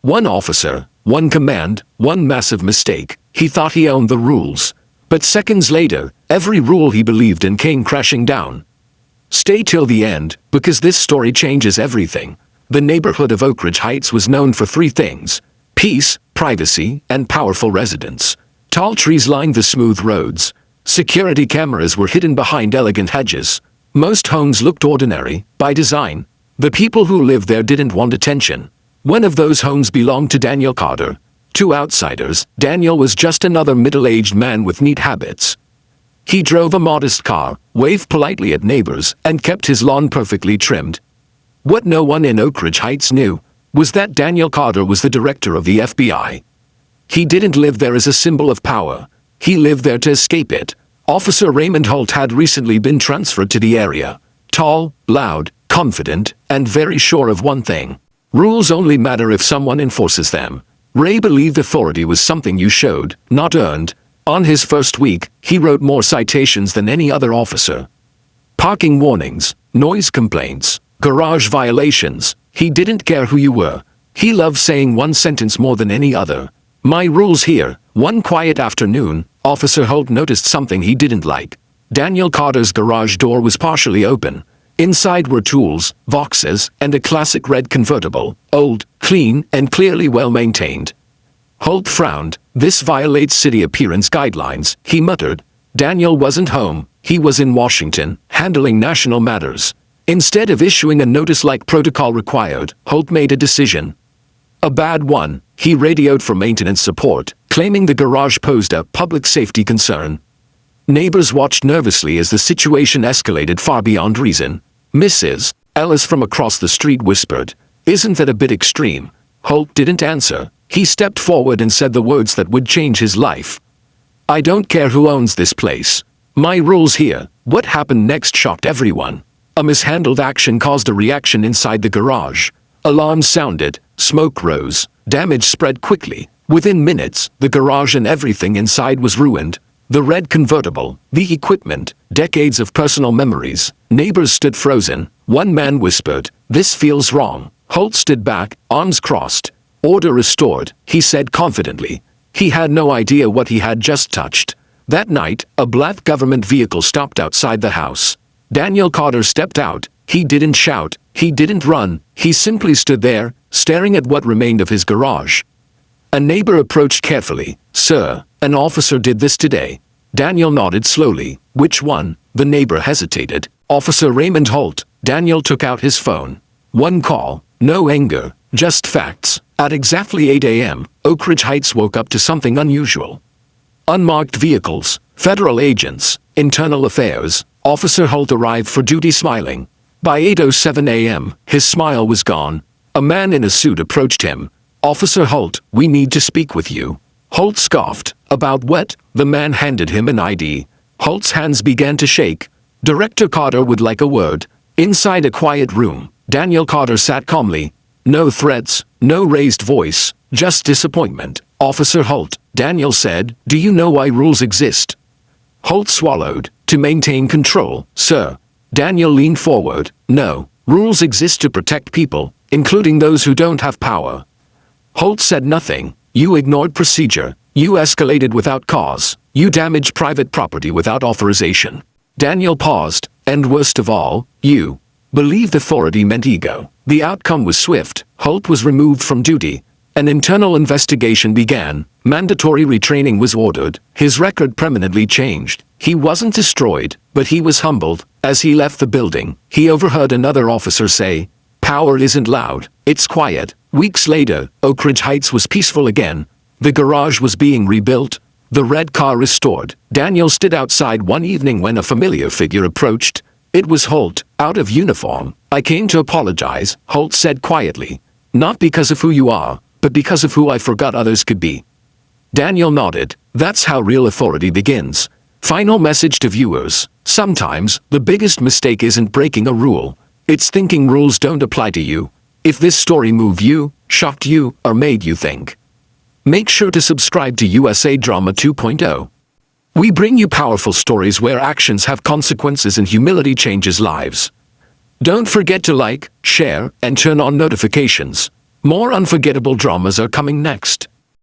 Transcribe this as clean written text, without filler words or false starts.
One officer, one command, one massive mistake. He thought he owned the rules. But seconds later, every rule he believed in came crashing down. Stay till the end, because this story changes everything. The neighborhood of Oak Ridge Heights was known for three things: peace, privacy, and powerful residents. Tall trees lined the smooth roads. Security cameras were hidden behind elegant hedges. Most homes looked ordinary, by design. The people who lived there didn't want attention. One of those homes belonged to Daniel Carter. To outsiders, Daniel was just another middle-aged man with neat habits. He drove a modest car, waved politely at neighbors, and kept his lawn perfectly trimmed. What no one in Oak Ridge Heights knew was that Daniel Carter was the director of the FBI. He didn't live there as a symbol of power. He lived there to escape it. Officer Raymond Holt had recently been transferred to the area. Tall, loud, confident, and very sure of one thing: rules only matter if someone enforces them. Ray believed authority was something you showed, not earned. On his first week, he wrote more citations than any other officer. Parking warnings, noise complaints, garage violations. He didn't care who you were. He loved saying one sentence more than any other: "My rule's here." One quiet afternoon, Officer Holt noticed something he didn't like. Daniel Carter's garage door was partially open. Inside were tools, boxes, and a classic red convertible, old, clean, and clearly well-maintained. Holt frowned. "This violates city appearance guidelines," he muttered. Daniel wasn't home. He was in Washington, handling national matters. Instead of issuing a notice like protocol required, Holt made a decision. A bad one. He radioed for maintenance support, claiming the garage posed a public safety concern. Neighbors watched nervously as the situation escalated far beyond reason. Mrs. Ellis from across the street whispered, "Isn't that a bit extreme?" Holt didn't answer. He stepped forward and said the words that would change his life. "I don't care who owns this place. My rule's here." What happened next shocked everyone. A mishandled action caused a reaction inside the garage. Alarms sounded, smoke rose, damage spread quickly. Within minutes, the garage and everything inside was ruined. The red convertible, the equipment, decades of personal memories. Neighbors stood frozen. One man whispered, "This feels wrong." Holt stood back, arms crossed. "Order restored," he said confidently. He had no idea what he had just touched. That night, a black government vehicle stopped outside the house. Daniel Carter stepped out. He didn't shout. He didn't run. He simply stood there, staring at what remained of his garage. A neighbor approached carefully. "Sir, an officer did this today." Daniel nodded slowly. "Which one?" The neighbor hesitated. "Officer Raymond Holt." Daniel took out his phone. "One call. No anger. Just facts." At exactly 8 a.m., Oak Ridge Heights woke up to something unusual. Unmarked vehicles, federal agents, internal affairs. Officer Holt arrived for duty smiling. By 8:07 a.m., his smile was gone. A man in a suit approached him. "Officer Holt, we need to speak with you." Holt scoffed. "About what?" The man handed him an ID. Holt's hands began to shake. "Director Carter would like a word." Inside a quiet room, Daniel Carter sat calmly. No threats, no raised voice, just disappointment. "Officer Holt," Daniel said, "do you know why rules exist?" Holt swallowed. "To maintain control, sir." Daniel leaned forward. "No, rules exist to protect people, including those who don't have power." Holt said nothing. "You ignored procedure. You escalated without cause. You damaged private property without authorization." Daniel paused. "And worst of all, you believed authority meant ego." The outcome was swift. Holt was removed from duty. An internal investigation began. Mandatory retraining was ordered. His record permanently changed. He wasn't destroyed, but he was humbled. As he left the building, he overheard another officer say, "Power isn't loud, it's quiet." Weeks later, Oak Ridge Heights was peaceful again. The garage was being rebuilt, the red car restored. Daniel stood outside one evening when a familiar figure approached. It was Holt, out of uniform. "I came to apologize," Holt said quietly. "Not because of who you are, but because of who I forgot others could be." Daniel nodded. That's how real authority begins. Final message to viewers. Sometimes, the biggest mistake isn't breaking a rule. It's thinking rules don't apply to you. If this story moved you, shocked you, or made you think, make sure to subscribe to USA Drama 2.0. We bring you powerful stories where actions have consequences and humility changes lives. Don't forget to like, share, and turn on notifications. More unforgettable dramas are coming next.